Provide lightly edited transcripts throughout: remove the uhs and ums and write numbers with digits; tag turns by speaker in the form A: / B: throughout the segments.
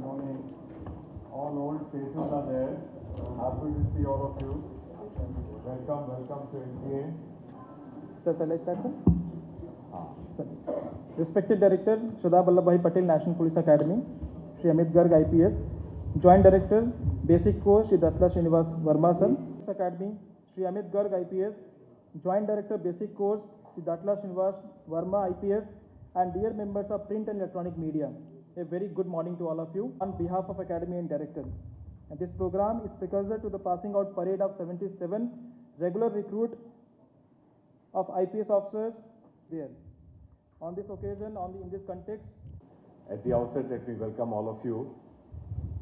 A: morning. All old faces are there. Happy to see all of you. Welcome to NPA.
B: Sir, shall I start, sir? Respected Director, Shraddha Vallabhbhai Patel, National Police Academy, Shri Amit Garg, IPS, Joint Director, Basic Course, Shri Datla Srinivas Verma, sir. Police Academy, Shri Amit Garg, IPS, Joint Director, Basic Course, Shri Datla Srinivas Verma, IPS, and dear members of print and electronic media, a very good morning to all of you on behalf of Academy and Director. And this program is precursor to the passing out parade of 77 regular recruit of IPS officers there. On this occasion, in this context,
A: At the outset, let me welcome all of you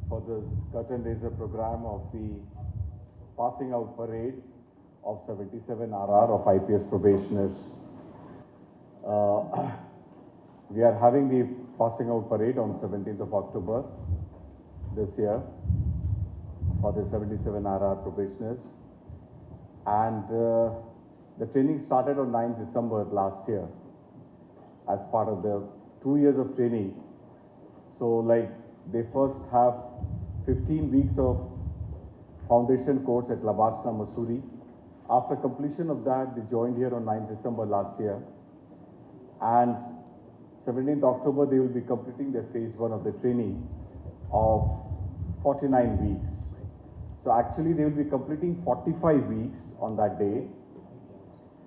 A: for this curtain raiser program of the passing out parade of 77 RR of IPS probationers. We are having the passing out parade on 17th of October this year for the 77 RR probationers, and the training started on 9th December last year as part of the 2 years of training. So like they first have 15 weeks of foundation course at Labasna, Missouri. After completion of that, they joined here on 9th December last year, and 17th October they will be completing their phase 1 of the training of 49 weeks. So actually they will be completing 45 weeks on that day.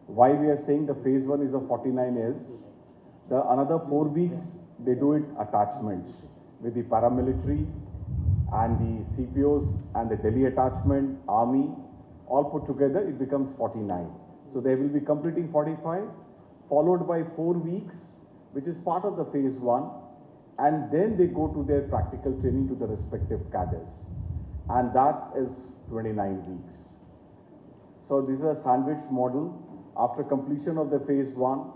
A: Why we are saying the phase 1 is of 49 is, the another 4 weeks they do it attachments with the paramilitary and the CPOs and the Delhi attachment, army, all put together it becomes 49. So they will be completing 45, followed by 4 weeks, which is part of the phase 1, and then they go to their practical training to the respective cadres, and that is 29 weeks. So this is a sandwich model. After completion of the phase 1,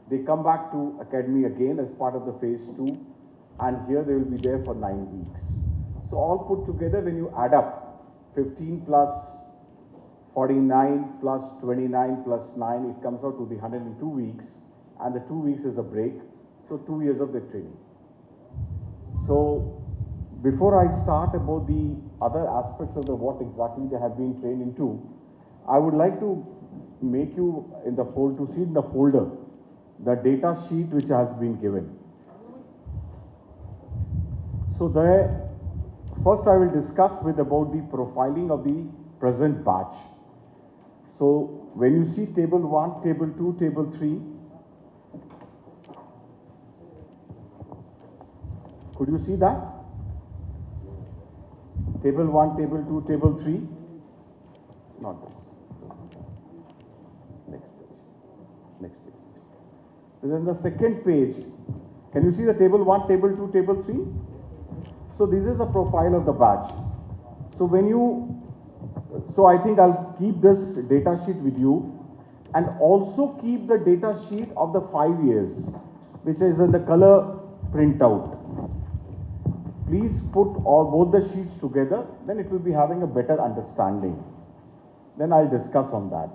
A: they come back to academy again as part of the phase 2, and here they will be there for 9 weeks. So all put together, when you add up 15 plus 49 plus 29 plus 9, it comes out to the 102 weeks, and the 2 weeks is the break. So 2 years of the training. So before I start about the other aspects of the what exactly they have been trained into, I would like to make you in the to see in the folder the data sheet which has been given. So there, first I will discuss with about the profiling of the present batch. So when you see table 1, table 2, table 3, could you see that? Table 1, table 2, table 3, not this. Next page. Next page. Then the second page, can you see the table 1, table 2, table 3? So this is the profile of the batch. So when you, so I think I'll keep this data sheet with you, and also keep the data sheet of the 5 years, which is in the color printout. Please put both the sheets together, then it will be having a better understanding. Then I'll discuss on that.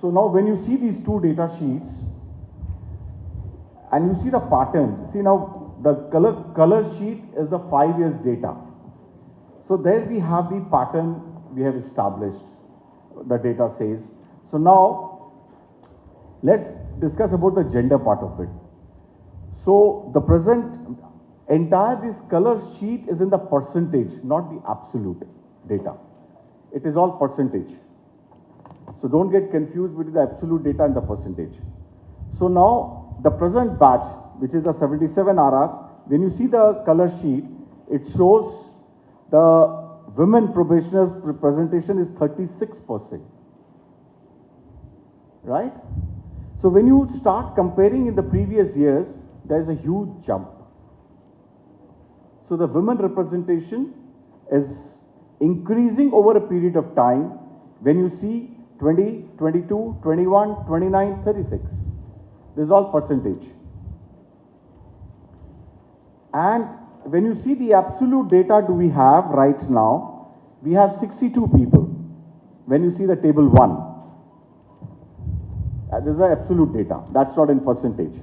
A: So now when you see these two data sheets, and you see the pattern, see now the color sheet is the 5 years data. So there we have the pattern we have established, the data says. So now let's discuss about the gender part of it. So the present entire this color sheet is in the percentage, not the absolute data. It is all percentage. So don't get confused between the absolute data and the percentage. So now the present batch, which is the 77 RR, when you see the color sheet, it shows the women probationers representation is 36%. Right? So when you start comparing in the previous years, there is a huge jump. So the women representation is increasing over a period of time when you see 20, 22, 21, 29, 36. This is all percentage. And when you see the absolute data do we have right now, we have 62 people. When you see the table 1, this is the absolute data. That's not in percentage.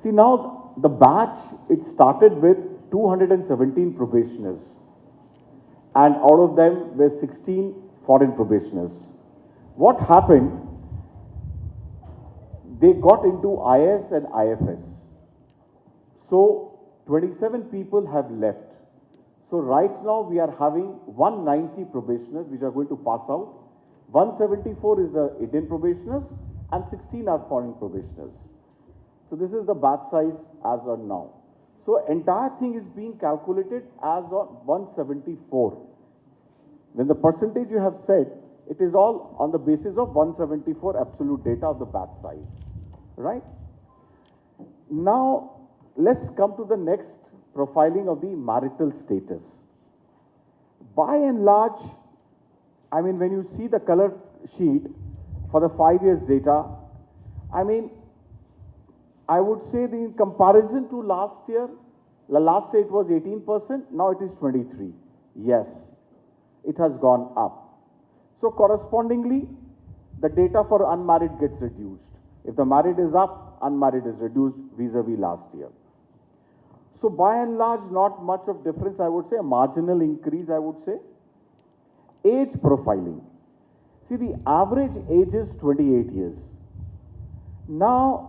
A: See now, the batch, it started with 217 probationers, and out of them were 16 foreign probationers. What happened? They got into IS and IFS. So 27 people have left. So right now we are having 190 probationers which are going to pass out. 174 is the Indian probationers and 16 are foreign probationers. So this is the batch size as on now. So entire thing is being calculated as on 174. When the percentage you have said, it is all on the basis of 174 absolute data of the batch size, right? Now, let's come to the next profiling of the marital status. By and large, I mean, when you see the color sheet for the 5 years data, I mean, I would say the in comparison to last year it was 18%, now it is 23%. Yes, it has gone up. So correspondingly, the data for unmarried gets reduced. If the married is up, unmarried is reduced vis-a-vis last year. So by and large, not much of difference, I would say, a marginal increase, I would say. Age profiling. See, the average age is 28 years. Now,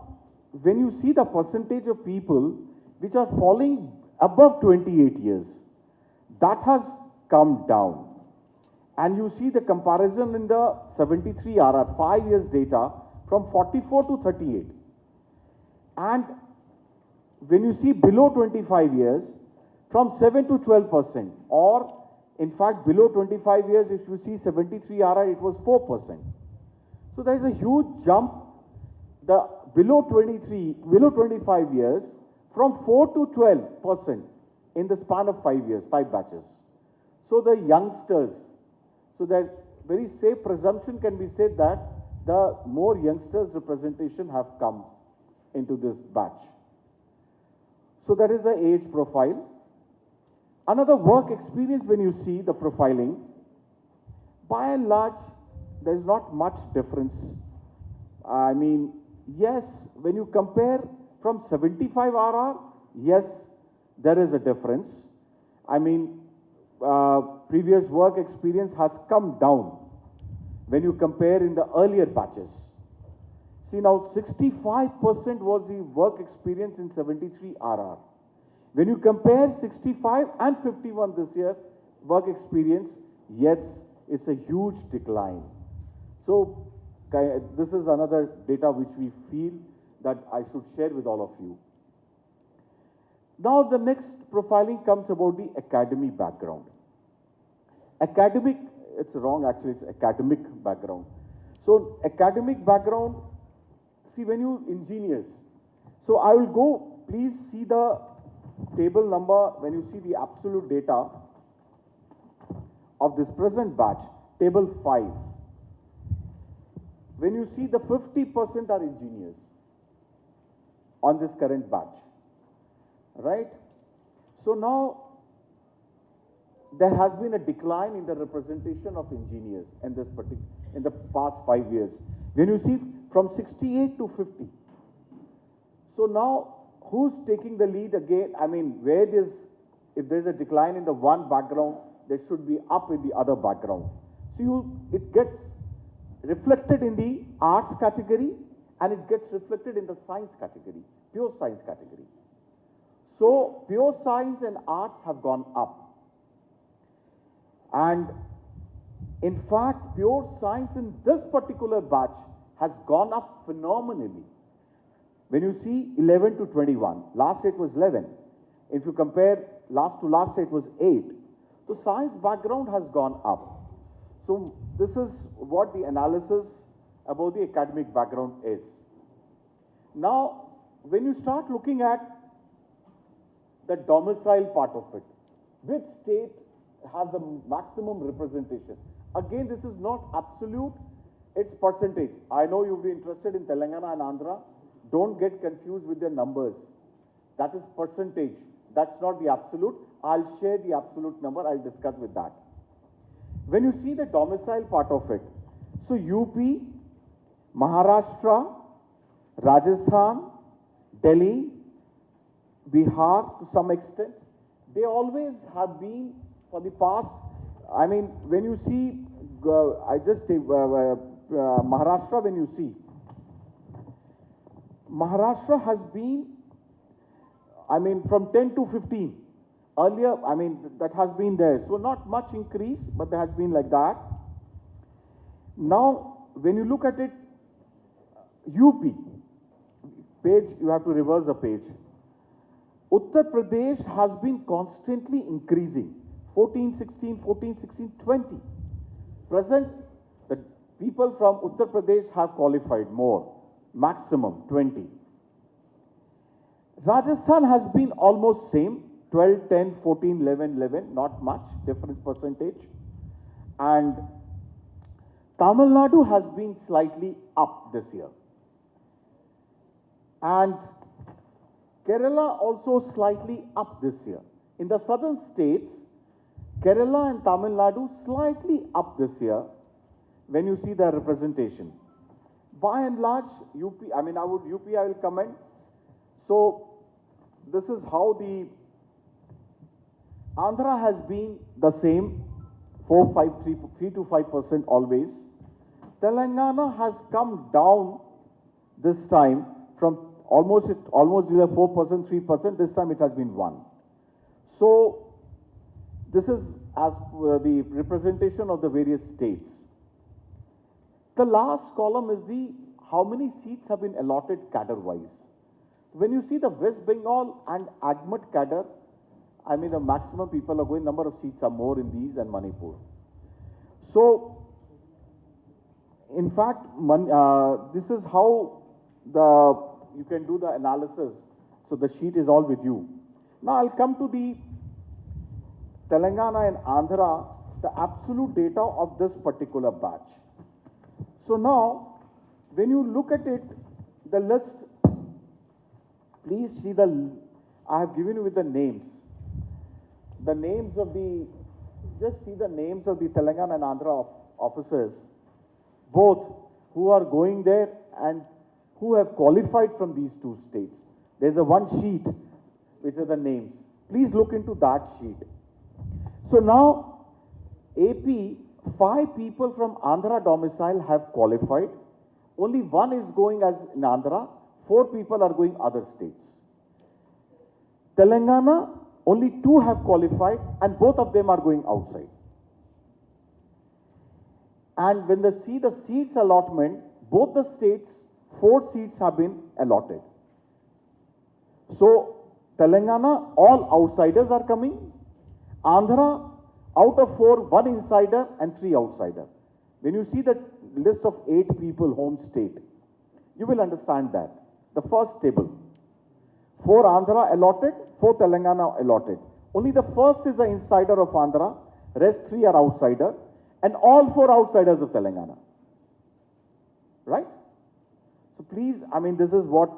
A: when you see the percentage of people which are falling above 28 years, that has come down. And you see the comparison in the 73 RR, 5 years data, from 44 to 38. And when you see below 25 years, from 7 to 12%, or in fact below 25 years, if you see 73 RR, it was 4%. So there is a huge jump, the below 25 years, from 4 to 12% in the span of 5 years, 5 batches. So the youngsters, so that very safe presumption can be said that the more youngsters representation have come into this batch. So that is the age profile. Another work experience, when you see the profiling, by and large, there is not much difference. I mean, yes, when you compare from 75 RR, yes, there is a difference. I mean, previous work experience has come down when you compare in the earlier batches. See now, 65% was the work experience in 73 RR. When you compare 65 and 51 this year, work experience, yes, it's a huge decline. So this is another data which we feel that I should share with all of you. Now the next profiling comes about the academic background. Academic, it's wrong actually, it's academic background. So academic background, see when you engineers, so I will go, please see the table number when you see the absolute data of this present batch, table 5. When you see the 50% are engineers on this current batch, right? So now there has been a decline in the representation of engineers in this in the past 5 years. When you see from 68 to 50. So now who's taking the lead again? I mean, if there's a decline in the one background, there should be up in the other background. So it gets reflected in the arts category and it gets reflected in the science category, pure science category. So pure science and arts have gone up. And in fact, pure science in this particular batch has gone up phenomenally. When you see 11 to 21, last year it was 11. If you compare last to last year, it was 8. So science background has gone up. So this is what the analysis about the academic background is. Now, when you start looking at the domicile part of it, which state has the maximum representation? Again, this is not absolute, it's percentage. I know you'll be interested in Telangana and Andhra. Don't get confused with their numbers. That is percentage. That's not the absolute. I'll share the absolute number. I'll discuss with that. When you see the domicile part of it, so UP, Maharashtra, Rajasthan, Delhi, Bihar to some extent. They always have been for the past, I mean, when you see, I just take Maharashtra, when you see, Maharashtra has been, I mean, from 10 to 15. Earlier, I mean, that has been there. So not much increase, but there has been like that. Now, when you look at it, UP, page, you have to reverse the page. Uttar Pradesh has been constantly increasing. 14, 16, 14, 16, 20. Present, the people from Uttar Pradesh have qualified more, maximum 20. Rajasthan has been almost same, 12, 10, 14, 11, 11, not much difference percentage. And Tamil Nadu has been slightly up this year. And Kerala also slightly up this year. In the southern states, Kerala and Tamil Nadu slightly up this year when you see the representation. By and large, UP, I mean, I will comment. So, this is how the Andhra has been the same, 3 to 5% always. Telangana has come down this time from almost 4%, 3%, this time it has been 1. So, this is as the representation of the various states. The last column is the how many seats have been allotted cadre-wise. When you see the West Bengal and Agmat cadre, I mean the maximum people are going, number of seats are more in these and Manipur. So, in fact, this is how you can do the analysis. So the sheet is all with you. Now I'll come to the Telangana and Andhra, the absolute data of this particular batch. So now, when you look at it, the list, please see I have given you with the names. The names of just see the names of the Telangana and Andhra officers, both who are going there and who have qualified from these two states. There's a one sheet, which are the names. Please look into that sheet. So now, AP, 5 people from Andhra domicile have qualified. Only one is going as in Andhra, 4 people are going other states. Telangana, only 2 have qualified and both of them are going outside. And when they see the seats allotment, both the states, 4 seats have been allotted. So, Telangana, all outsiders are coming. Andhra, out of 4, 1 insider and 3 outsider. When you see the list of 8 people, home state, you will understand that. The first table, 4 Andhra allotted, 4 Telangana allotted. Only the first is the insider of Andhra, rest 3 are outsider, and all 4 outsiders of Telangana. Right? So please, I mean, this is what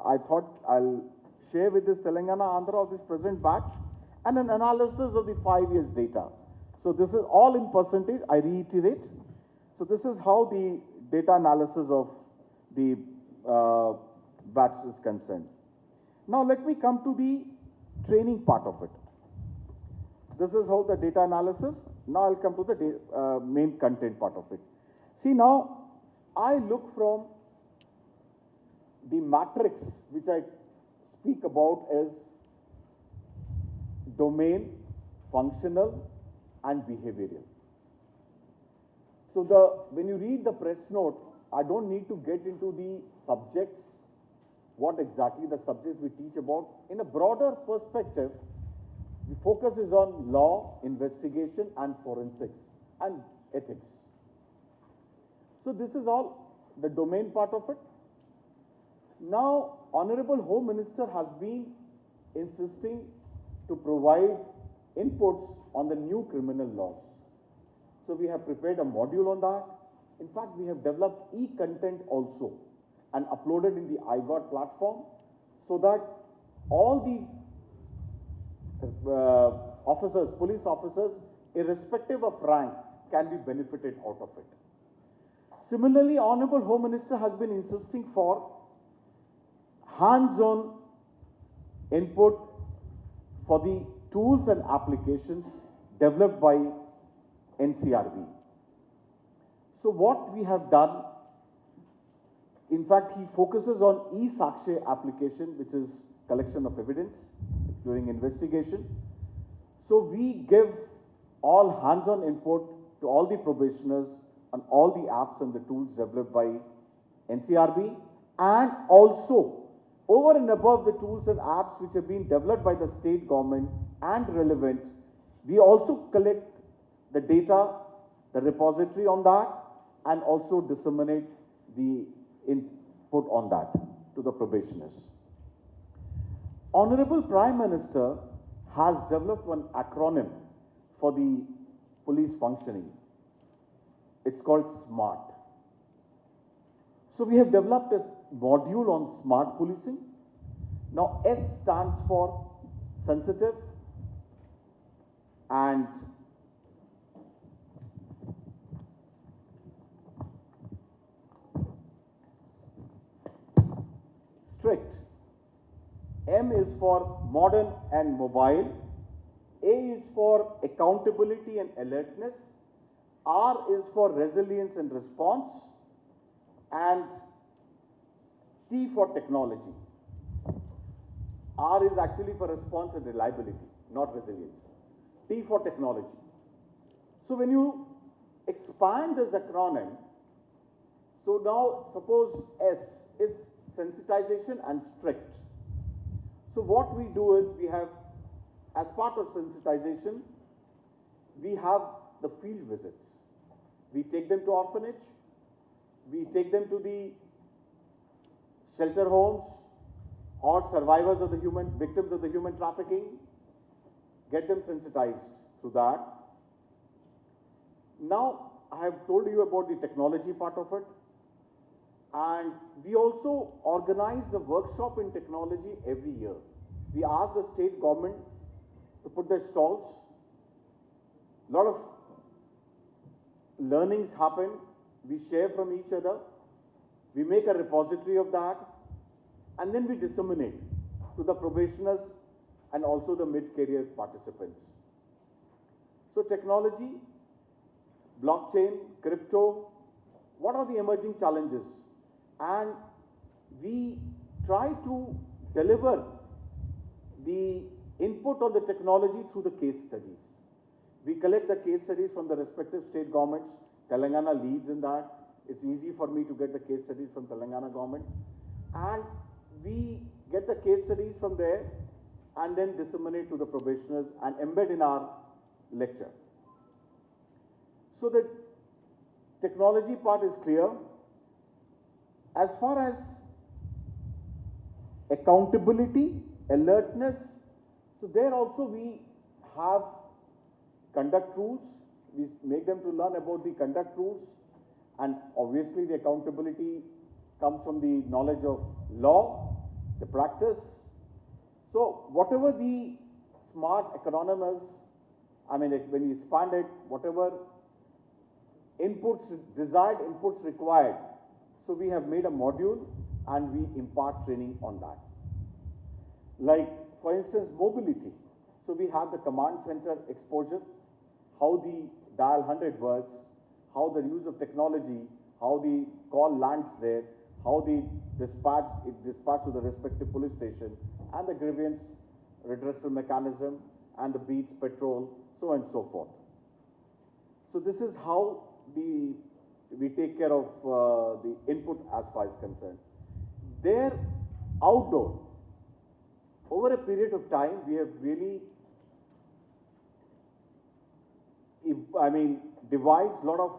A: I thought I'll share with this Telangana, Andhra of this present batch, and an analysis of the 5 years data. So this is all in percentage, I reiterate. So this is how the data analysis of the batch is concerned. Now let me come to the training part of it. This is how the data analysis. Now I'll come to the main content part of it. See now, I look from the matrix which I speak about as domain, functional and behavioral. So when you read the press note, I don't need to get into the subjects, what exactly the subjects we teach about. In a broader perspective, the focus is on law, investigation and forensics and ethics. So this is all the domain part of it. Now, Honorable Home Minister has been insisting to provide inputs on the new criminal laws. So we have prepared a module on that. In fact, we have developed e-content also and uploaded in the iGot platform so that all the officers, police officers, irrespective of rank, can be benefited out of it. Similarly, Honorable Home Minister has been insisting for hands-on input for the tools and applications developed by NCRB. So what we have done, in fact, he focuses on e-Sakshay application, which is collection of evidence during investigation. So we give all hands-on input to all the probationers on all the apps and the tools developed by NCRB, and also over and above the tools and apps which have been developed by the state government and relevant, we also collect the data, the repository on that, and also disseminate the input on that to the probationers. Honorable Prime Minister has developed one acronym for the police functioning. It's called SMART. So we have developed a module on smart policing. Now S stands for sensitive and strict. M is for modern and mobile. A is for accountability and alertness. R is for resilience and response. And T for technology. R is actually for response and reliability, not resilience. T for technology. So when you expand this acronym, so now suppose S is sensitization and strict. So what we do is we have, as part of sensitization, we have the field visits. We take them to orphanage, we take them to the shelter homes or survivors of the victims of the human trafficking, get them sensitized through that. Now, I have told you about the technology part of it. And we also organize a workshop in technology every year. We ask the state government to put their stalls. A lot of learnings happen. We share from each other. We make a repository of that. And then we disseminate to the probationers and also the mid-career participants. So technology, blockchain, crypto, what are the emerging challenges? And we try to deliver the input on the technology through the case studies. We collect the case studies from the respective state governments. Telangana leads in that. It's easy for me to get the case studies from Telangana government. And we get the case studies from there and then disseminate to the probationers and embed in our lecture. So the technology part is clear. As far as accountability, alertness, so there also we have conduct rules. We make them to learn about the conduct rules, and obviously the accountability comes from the knowledge of law, the practice. So whatever the SMART acronym is, I mean, when you expand it, whatever inputs, desired inputs required, so we have made a module and we impart training on that. Like, for instance, mobility. So we have the command center exposure, how the dial 100 works, how the use of technology, how the call lands there, how the dispatch to the respective police station, and the grievance redressal mechanism, and the beats, patrol, so on and so forth. So this is how we take care of the input as far as concerned. There, outdoor, over a period of time, we have really, devised a lot of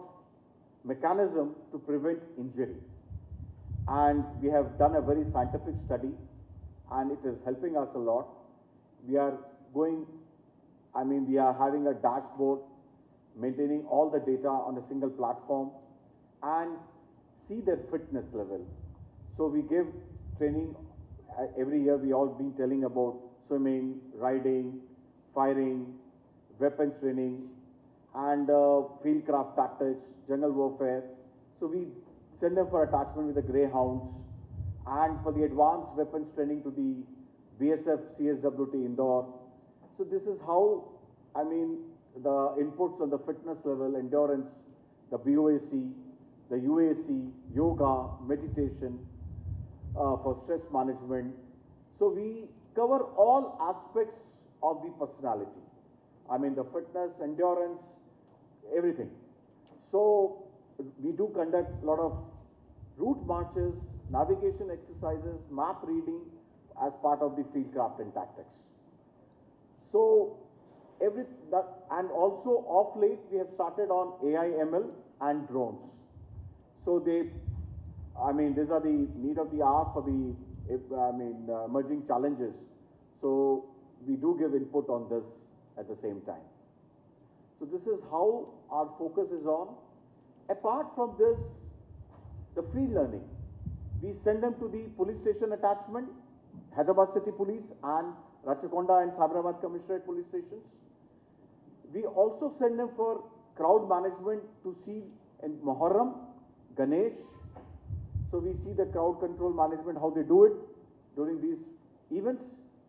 A: mechanism to prevent injury. And we have done a very scientific study, and it is helping us a lot. We are having a dashboard, maintaining all the data on a single platform, and see their fitness level. So we give training every year. We all been telling about swimming, riding, firing, weapons training, and fieldcraft tactics, jungle warfare. So we send them for attachment with the greyhounds, and for the advanced weapons training to the BSF CSWT Indore. So this is how, I mean, the inputs on the fitness level, endurance, the BOAC, the UAC, yoga, meditation, for stress management. So we cover all aspects of the personality. I mean the fitness, endurance, everything. So we do conduct a lot of route marches, navigation exercises, map reading as part of the field craft and tactics. So and also of late we have started on AI ML and drones. So these are the need of the hour for the emerging challenges. So we do give input on this at the same time. So this is how our focus is on. Apart from this, the field learning, we send them to the police station attachment, Hyderabad City Police and Rachakonda and Sabarabad Commissionerate Police Stations. We also send them for crowd management to see in Muharram, Ganesh. So we see the crowd control management, how they do it during these events,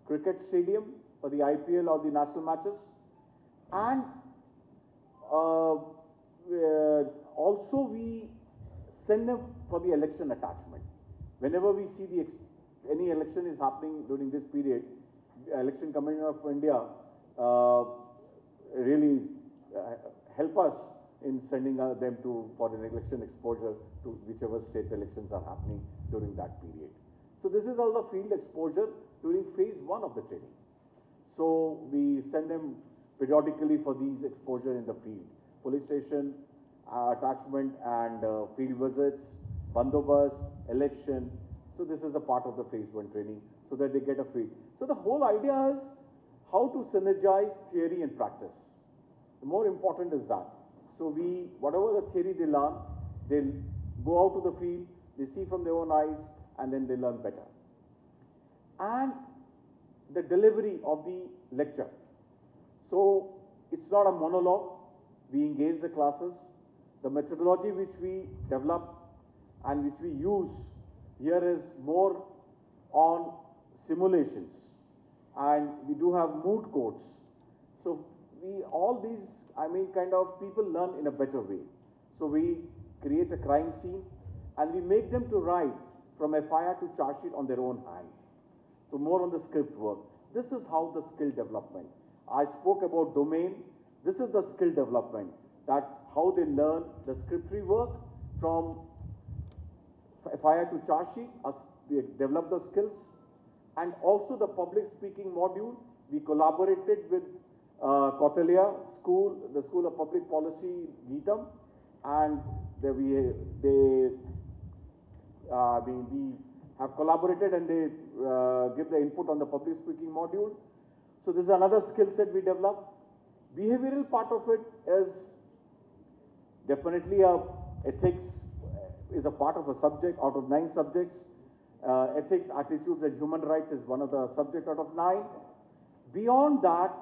A: cricket stadium for the IPL or the national matches. And also we send them for the election attachment. Whenever we see any election is happening during this period, Election Commission of India really help us in sending them for an election exposure to whichever state elections are happening during that period. So this is all the field exposure during phase 1 of the training. So we send them periodically for these exposure in the field, police station, attachment and field visits, bandobast, election. So this is a part of the phase 1 training so that they get a feel. So the whole idea is how to synergize theory and practice. The more important is that. So whatever the theory they learn, they'll go out to the field, they see from their own eyes, and then they learn better. And the delivery of the lecture. So it's not a monologue. We engage the classes. The methodology which we develop and which we use here is more on simulations. And we do have mood courts. So all these, people learn in a better way. So we create a crime scene and we make them to write from FIR to charge sheet on their own hand. So more on the script work. This is how the skill development. I spoke about domain. This is the skill development, that how they learn the scriptry work from FIR to charge sheet, they develop the skills. And also the public speaking module, we collaborated with Kautilya School, the School of Public Policy, Geetam, and we have collaborated and they give the input on the public speaking module. So this is another skill set we developed. Behavioral part of it is definitely ethics is a part of a subject out of 9 subjects. Ethics, attitudes and human rights is one of the subjects out of 9. Beyond that,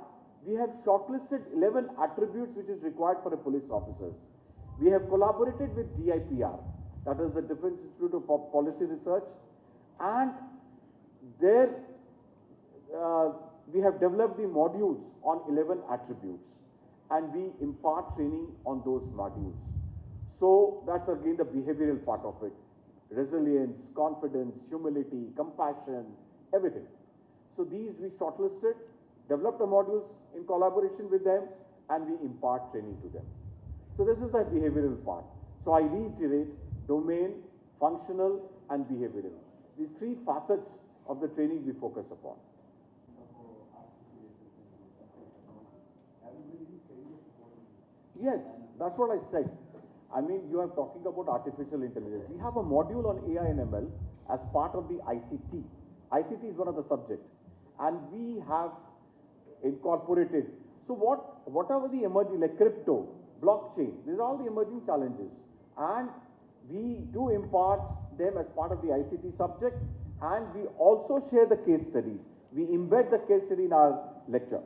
A: we have shortlisted 11 attributes which is required for a police officer. We have collaborated with DIPR, that is the Defense Institute of Policy Research, and there we have developed the modules on 11 attributes and we impart training on those modules. So that's again the behavioral part of it. Resilience, confidence, humility, compassion, everything. So these we shortlisted, developed the modules in collaboration with them and we impart training to them. So this is the behavioral part. So I reiterate, domain, functional and behavioral. These 3 facets of the training we focus upon. Yes, that's what I said. You are talking about artificial intelligence. We have a module on AI and ML as part of the ICT. ICT is one of the subjects. And we have incorporated. So whatever the emerging, like crypto, blockchain, these are all the emerging challenges. And we do impart them as part of the ICT subject. And we also share the case studies. We embed the case study in our lecture.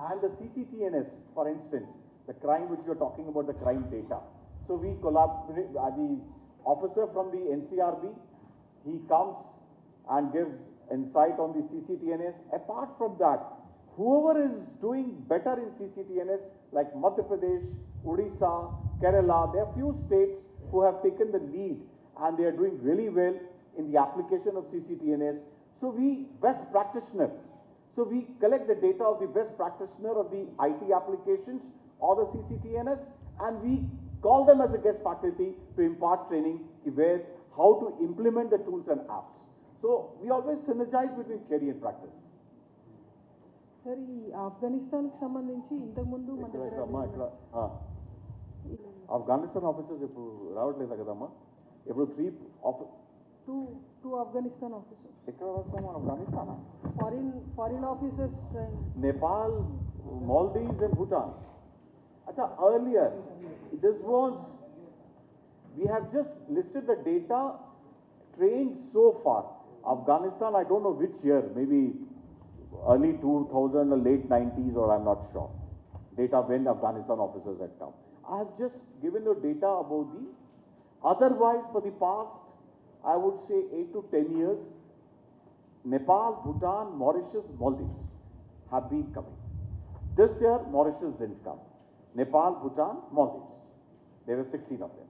A: And the CCTNS, for instance, the crime which we are talking about, the crime data. So we collaborate, the officer from the NCRB he comes and gives insight on the CCTNS. Apart from that, whoever is doing better in CCTNS, like Madhya Pradesh, Odisha, Kerala, there are few states who have taken the lead and they are doing really well in the application of CCTNS. So we best practitioner. So we collect the data of the best practitioner of the IT applications or the CCTNS, and we call them as a guest faculty to impart training where how to implement the tools and apps. So we always synergize between theory and practice.
C: Sir ఈ ఆఫ్ఘనిస్తాన్కి సంబంధించి ఇంతకుముందు మన దగ్గర
A: Afghanistan officers ఇప్పుడు రావట్లేదా కదమ్మా? ఇప్పుడు
C: two Afghanistan officers
A: ఎక్కడ వస్తాము? ఆఫ్ఘనిస్తానా?
C: Foreign officers
A: Nepal, Maldives and Bhutan. Acha, earlier, this was, we have just listed the data trained so far. Afghanistan, I don't know which year, maybe early 2000 or late 90s, or I'm not sure. Data when Afghanistan officers had come. I have just given you data about the, otherwise for the past, I would say 8 to 10 years, Nepal, Bhutan, Mauritius, Maldives have been coming. This year, Mauritius didn't come. Nepal, Bhutan, Maldives. There were 16 of them.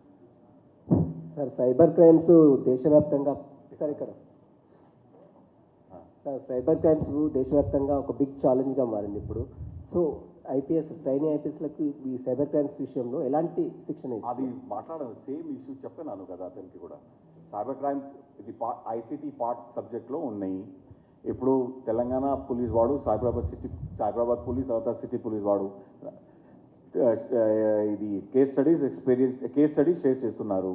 D: Sir cyber crimes దేశవ్యాప్తంగా sir ఇక్కడ sir cyber crimes దేశవ్యాప్తంగా ఒక big ఛాలెంజ్గా మారింది ఇప్పుడు. So IPS training ఐపీఎస్లకు ఈ cyber crimes విషయంలో ఎలాంటి శిక్షణ ఇస్తారు?
A: అది మాట్లాడాను, సేమ్ ఇష్యూ చెప్పాను కదా అతనికి కూడా. సైబర్ క్రైమ్ ఇది ఐసీటీ పార్ట్ సబ్జెక్ట్లో ఉన్నాయి. ఇప్పుడు తెలంగాణ పోలీస్ వాడు సైబరాబాద్ పోలీస్, తర్వాత సిటీ పోలీస్ వాడు ఇది కేస్ స్టడీస్ షేర్ చేస్తున్నారు.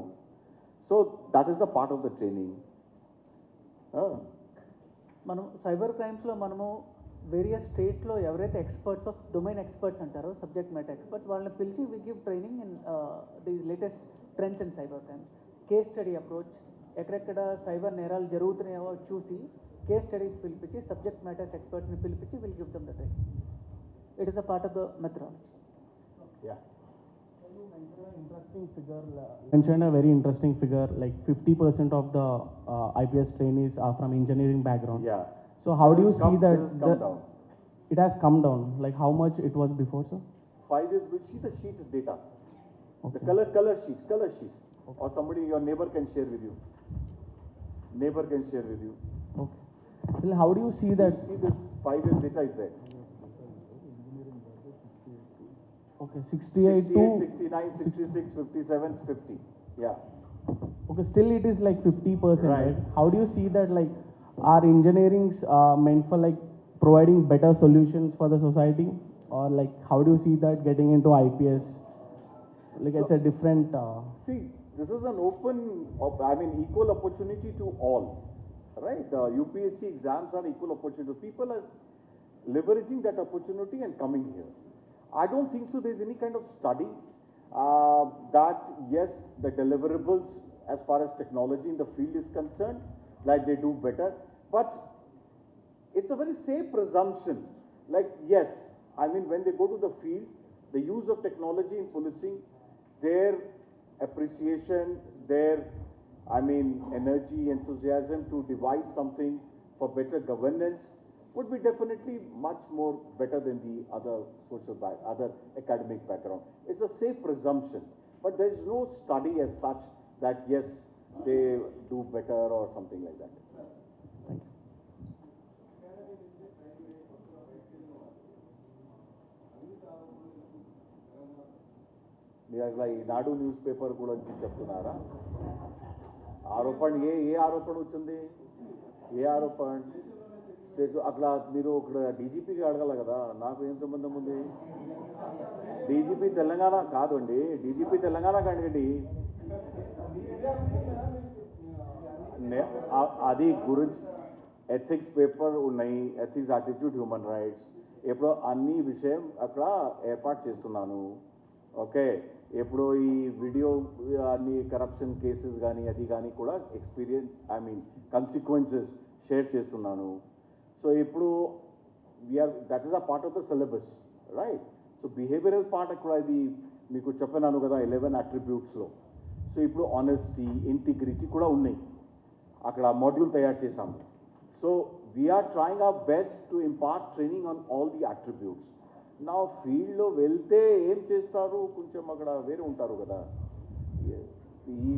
A: So that is the part of the training.
E: మనం సైబర్ క్రైమ్స్లో మనము వేరియస్ స్టేట్లో ఎవరైతే ఎక్స్పర్ట్స్ డొమైన్ ఎక్స్పర్ట్స్ అంటారో, సబ్జెక్ట్ మ్యాటర్ ఎక్స్పర్ట్స్, వాళ్ళని పిలిచి we give training in the latest trends in cyber crimes. Case study approach, ఎక్కడెక్కడ సైబర్ నేరాలు జరుగుతున్నాయో చూసి కేస్ స్టడీస్ పిలిపించి సబ్జెక్ట్ మ్యాటర్స్ ఎక్స్పర్ట్స్ని పిలిపించి will give them the training. It is a part of the methodology.
A: Yeah.
F: Mentioned a very interesting figure, like 50% of the IPS trainees are from engineering background.
A: Yeah.
F: So how do you see that
A: This has come down.
F: it has come down? Like how much it was before, sir?
A: 5 years, we'll see the sheet of data.
F: Okay.
A: The color sheet. Okay. Or somebody, your neighbor can share with you.
F: Okay. Well, how do you see that?
A: See this 5 years data is there.
F: Okay, 68 to
A: 69, 66, 57, 50. Yeah.
F: okay, still it is like 50%,
A: Right.
F: right? How do you see that, like, are engineerings meant for like providing better solutions for the society, or like how do you see that getting into IPS? Like it's a different.
A: See, this is an equal opportunity to all, right? The UPSC exams are equal opportunity. People are leveraging that opportunity and coming here. I don't think so there's any kind of study that, yes, the deliverables as far as technology in the field is concerned, like they do better. But it's a very safe presumption. Like, yes, when they go to the field, the use of technology in policing, their appreciation, their, energy, enthusiasm to devise something for better governance would be definitely much more better than the other other academic background. It's a safe presumption, but there is no study as such that yes, they do better or something like that.
F: Thank you.
A: మీరు అట్లా ఈ నాడు news paper గురించి చెప్తున్నారా? ఆరోపణ ఏ ఆరోపణ వచ్చింది? ఏ ఆరోపణ? స్టేట్ అట్లా మీరు ఇక్కడ డీజీపీకి అడగాల కదా, నాకు ఏం సంబంధం ఉంది? డీజీపీ తెలంగాణ కాదండి, డీజీపీ తెలంగాణకి అడగండి. అది గురించి ఎథిక్స్ పేపర్ ఉన్నాయి, ఎథిక్స్ యాటిట్యూడ్ హ్యూమన్ రైట్స్, ఎప్పుడో అన్ని విషయం అక్కడ ఏర్పాటు చేస్తున్నాను. ఓకే, ఎప్పుడో ఈ వీడియో అన్ని కరప్షన్ కేసెస్ కానీ అది కానీ కూడా ఎక్స్పీరియన్స్ కన్సిక్వెన్సెస్ షేర్ చేస్తున్నాను. సో ఇప్పుడు that is a part of the syllabus, right? So behavioural part కూడా ఇది మీకు చెప్పినాను కదా 11 అట్రిబ్యూట్స్లో. సో ఇప్పుడు ఆనెస్టీ, ఇంటిగ్రిటీ కూడా ఉన్నాయి. అక్కడ మాడ్యూల్ తయారు చేసాము. So we're trying our best to impart training on all the attributes. నా ఫీల్డ్లో వెళ్తే ఏం చేస్తారు, కొంచెం అక్కడ వేరే ఉంటారు కదా. ఈ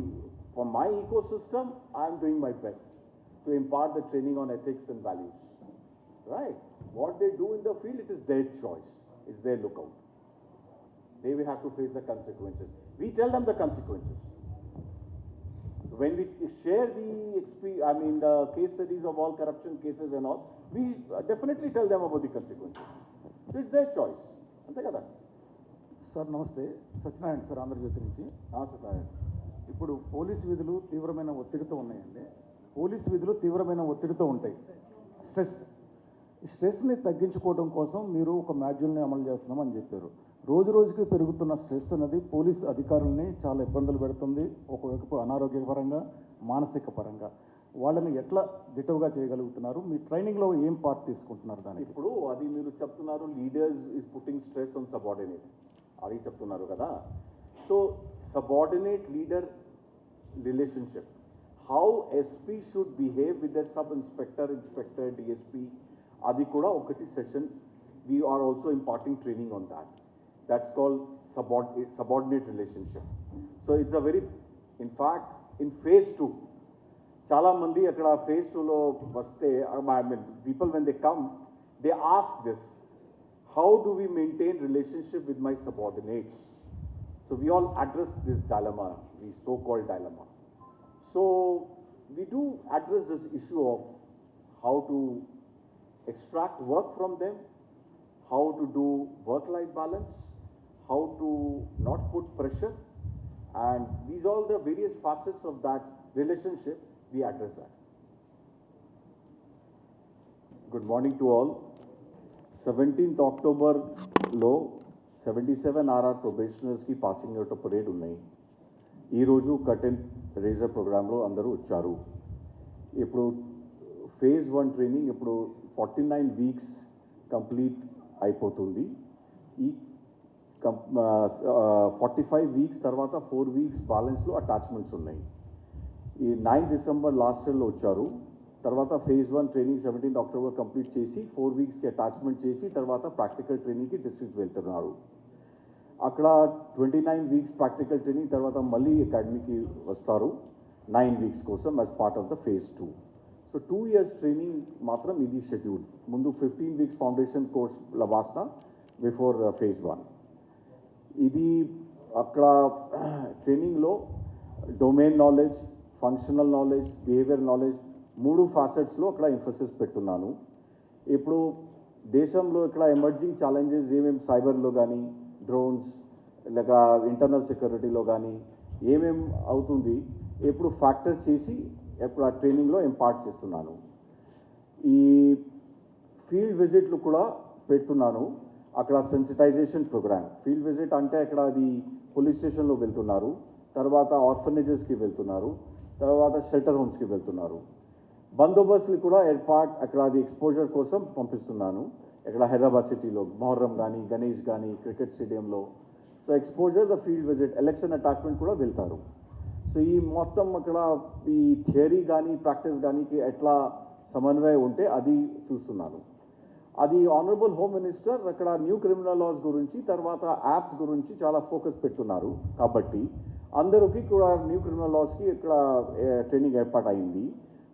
A: for my ecosystem I'm doing my best to impart the training on ethics and values. Right? What they do in the field, it is their choice. It's their lookout. They will have to face the consequences. We tell them the consequences. So when we share the the case studies of all corruption cases and all, we definitely tell them about the consequences. So it's their choice. అంతే కదా.
G: Sir నమస్తే, Satyanarayana sir, Andhra Jyothi నుంచి.
A: సత్యనారాయణ.
G: ఇప్పుడు police విధులు తీవ్రమైన ఒత్తిడితో ఉన్నాయండి. Police విధులు తీవ్రమైన ఒత్తిడితో ఉంటాయి. స్ట్రెస్ని తగ్గించుకోవడం కోసం మీరు ఒక మాడ్యూల్ని అమలు చేస్తున్నామని చెప్పారు. రోజు రోజుకి పెరుగుతున్న స్ట్రెస్ అనేది పోలీస్ అధికారుల్ని చాలా ఇబ్బందులు పెడుతుంది. ఒకవైపు అనారోగ్యపరంగా, మానసిక పరంగా వాళ్ళని ఎట్లా దిటవుగా చేయగలుగుతున్నారు? మీ ట్రైనింగ్లో ఏం పార్ట్ తీసుకుంటున్నారు దానికి?
A: ఇప్పుడు అది మీరు చెప్తున్నారు, leaders is putting stress on subordinate, అది చెప్తున్నారు కదా. So subordinate leader relationship, how SP should behave with their sub inspector, DSP, అది కూడా ఒకటి session. We are also imparting training on that. That's called subordinate relationship. So it's a very, in fact in phase 2 చాలామంది అక్కడ phase 2లో వస్తే, people when they come, they ask this, how do we maintain relationship with my subordinates? So we all address this dilemma, the so-called dilemma. So we do address this issue of how to extract work from them, how to do work-life balance, how to not put pressure, and these are all the various facets of that relationship. We address that. Good morning to all. 17th October లో 77 RR probationers కి passing out parade ఉన్నాయి. ఈరోజు curtain razor ప్రోగ్రాంలో అందరూ వచ్చారు. ఇప్పుడు phase 1 training ఇప్పుడు 49 weeks complete అయిపోతుంది. ఈ 45 వీక్స్ తర్వాత 4 వీక్స్ బ్యాలెన్స్లో అటాచ్మెంట్స్ ఉన్నాయి. ఈ 9 డిసెంబర్ లాస్ట్ ఇయర్లో వచ్చారు. తర్వాత phase 1 training 17th October complete చేసి 4 వీక్స్కి అటాచ్మెంట్ చేసి తర్వాత ప్రాక్టికల్ ట్రైనింగ్కి డిస్ట్రిక్ట్ వెళ్తున్నారు. అక్కడ 29 వీక్స్ ప్రాక్టికల్ ట్రైనింగ్ తర్వాత మళ్ళీ అకాడమీకి వస్తారు 9 వీక్స్ కోసం as part of the phase 2. So 2 years training మాత్రం ఇది షెడ్యూల్. ముందు 15 వీక్స్ ఫౌండేషన్ కోర్స్ లవాస్తా బిఫోర్ ఫేజ్ 1. ఇది అక్కడ ట్రైనింగ్లో domain knowledge, functional knowledge, behaviour knowledge 3 ఫ్యాసెట్స్లో అక్కడ ఎంఫసిస్ పెడుతున్నాను. ఇప్పుడు దేశంలో ఇక్కడ ఎమర్జింగ్ ఛాలెంజెస్ ఏమేమి సైబర్లో కానీ, డ్రోన్స్ లేక ఇంటర్నల్ సెక్యూరిటీలో కానీ ఏమేమి అవుతుంది ఇప్పుడు ఫ్యాక్టర్ చేసి ఇప్పుడు ఆ ట్రైనింగ్లో ఇంపార్ట్ చేస్తున్నాను. ఈ ఫీల్డ్ విజిట్లు కూడా పెడుతున్నాను. అక్కడ సెన్సిటైజేషన్ ప్రోగ్రామ్. ఫీల్డ్ విజిట్ అంటే అక్కడ అది పోలీస్ స్టేషన్లో వెళ్తున్నారు, తర్వాత ఆర్ఫనేజెస్కి వెళ్తున్నారు, తర్వాత షెల్టర్ హోమ్స్కి వెళ్తున్నారు. బందోబస్తులు కూడా ఏర్పాటు అక్కడ అది ఎక్స్పోజర్ కోసం పంపిస్తున్నాను. ఇక్కడ హైదరాబాద్ సిటీలో మొహర్రం కానీ, గణేష్ కానీ, క్రికెట్ స్టేడియంలో. So exposure the field visit, election attachment కూడా వెళ్తారు. సో ఈ మొత్తం అక్కడ ఈ థియరీ కానీ ప్రాక్టీస్ కానీకి ఎట్లా సమన్వయం ఉంటే అది చూస్తున్నాను. అది ఆనరబుల్ హోమ్ మినిస్టర్ అక్కడ న్యూ క్రిమినల్ లాస్ గురించి తర్వాత యాప్స్ గురించి చాలా ఫోకస్ పెడుతున్నారు. కాబట్టి అందరికీ కూడా న్యూ క్రిమినల్ లాస్కి ఇక్కడ ట్రైనింగ్ ఏర్పాటు అయింది.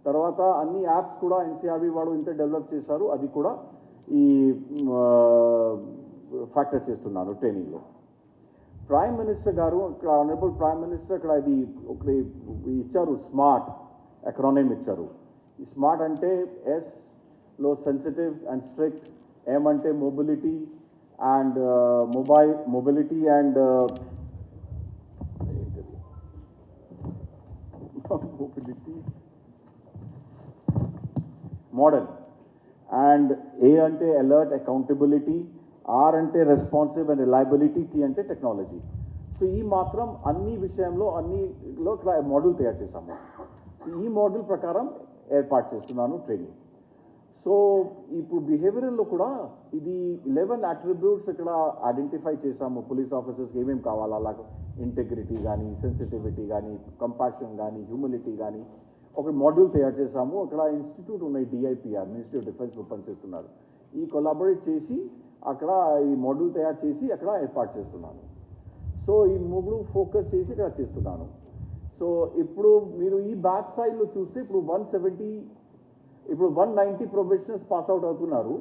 A: తర్వాత అన్ని యాప్స్ కూడా ఎన్సీఆర్బీ వాడు ఇంత డెవలప్ చేశారు, అది కూడా ఈ ఫ్యాక్టర్ చేస్తున్నాను ట్రైనింగ్లో. ప్రైమ్ మినిస్టర్ గారు ఇక్కడ ఆనరబుల్ ప్రైమ్ మినిస్టర్ ఇక్కడ ఇది ఒకటి ఇచ్చారు, స్మార్ట్ ఎకనామిక్ ఇచ్చారు. ఈ స్మార్ట్ అంటే ఎస్లో సెన్సిటివ్ అండ్ స్ట్రిక్ట్, ఎం అంటే mobility and mobility and mobility modern, and A అంటే అలర్ట్ అకౌంటబిలిటీ, ఆర్ అంటే రెస్పాన్సివ్ అండ్ రిలయబిలిటీ, టీ అంటే టెక్నాలజీ. సో ఈ మాత్రం అన్ని విషయంలో అన్నిలో మోడల్ తయారు చేశాము. సో ఈ మోడల్ ప్రకారం ఏర్పాటు చేస్తున్నాను ట్రైనింగ్. సో ఇప్పుడు బిహేవియరల్లో కూడా ఇది 11 అట్రిబ్యూట్స్ ఇక్కడ ఐడెంటిఫై చేశాము. పోలీస్ ఆఫీసర్స్కి ఏమేమి కావాలా, అలాగే ఇంటెగ్రిటీ కానీ, సెన్సిటివిటీ కానీ, కంపాషన్ కానీ, హ్యూమిలిటీ కానీ, ఒక మాడ్యూల్ తయారు చేసాము. అక్కడ ఇన్స్టిట్యూట్ ఉన్నాయి, డిఐపిఆర్ మినిస్ట్రీ ఆఫ్ డిఫెన్స్లో పనిచేస్తున్నారు. ఈ కొలాబరేట్ చేసి అక్కడ ఈ మాడ్యూల్ తయారు చేసి అక్కడ ఏర్పాటు చేస్తున్నాను. సో ఈ మూడు ఫోకస్ చేసి ఇక్కడ చేస్తున్నాను. సో ఇప్పుడు మీరు ఈ బ్యాక్ సైడ్లో చూస్తే ఇప్పుడు 190 ప్రొబేషనర్స్ పాస్ అవుట్ అవుతున్నారు.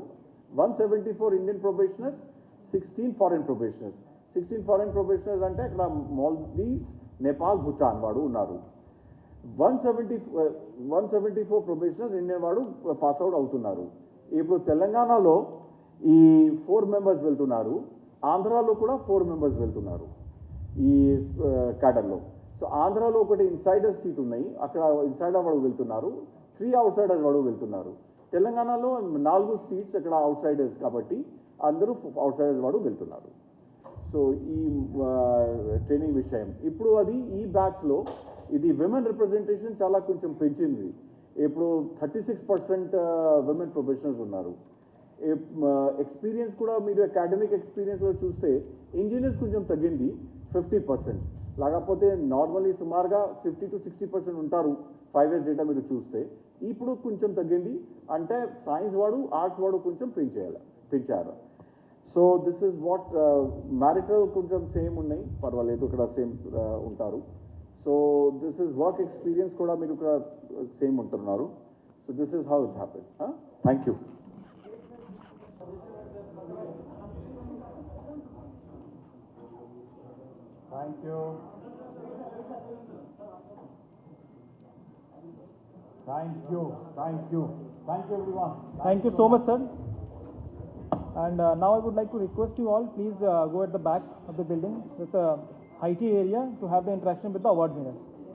A: 174 ఇండియన్ ప్రొబేషనర్స్, 16 ఫారిన్ ప్రొబేషనర్స్. 16 ఫారిన్ ప్రొబేషనర్స్ అంటే అక్కడ మాల్దీవ్స్, నేపాల్, భూటాన్ వాడు ఉన్నారు. 174 ప్రొబేషనర్స్ ఇండియన్ వాడు పాస్ అవుట్ అవుతున్నారు. ఇప్పుడు తెలంగాణలో ఈ 4 మెంబర్స్ వెళ్తున్నారు, ఆంధ్రాలో కూడా 4 మెంబర్స్ వెళ్తున్నారు ఈ క్యాడర్లో. సో ఆంధ్రాలో ఒకటి ఇన్సైడర్ సీట్ ఉన్నాయి, అక్కడ ఇన్సైడర్ వాడు వెళ్తున్నారు, 3 అవుట్ సైడర్స్ వాడు వెళ్తున్నారు. తెలంగాణలో 4 సీట్స్ అక్కడ అవుట్ సైడర్స్ కాబట్టి అందరూ అవుట్ సైడర్స్ వాడు వెళ్తున్నారు. సో ఈ ట్రైనింగ్ విషయం ఇప్పుడు అది ఈ బ్యాచ్లో ఇది విమెన్ రిప్రజెంటేషన్ చాలా కొంచెం పెంచింది. ఇప్పుడు 36% విమెన్ ప్రొఫెషనల్స్ ఉన్నారు. ఎక్స్పీరియన్స్ కూడా మీరు అకాడమిక్ ఎక్స్పీరియన్స్లో చూస్తే ఇంజనీర్స్ కొంచెం తగ్గింది 50%. లేకపోతే నార్మల్లీ సుమారుగా 50 to 60% ఉంటారు 5 years డేటా మీరు చూస్తే. ఇప్పుడు కొంచెం తగ్గింది అంటే సైన్స్ వాడు ఆర్ట్స్ వాడు కొంచెం పెంచారు. So this is what marital కొంచెం సేమ్ ఉన్నాయి, పర్వాలేదు ఇక్కడ సేమ్ ఉంటారు. So this is work experience కూడా మీరు ఇక్కడ సేమ్ ఉంటున్నారు. So this is how it happen. Thank you. Thank you. Thank you. Thank you. Thank you, everyone.
B: Thank you so much, sir. And now I would like to request you all, please go at the back of the building. There's a high tea area to have the interaction with the award winners.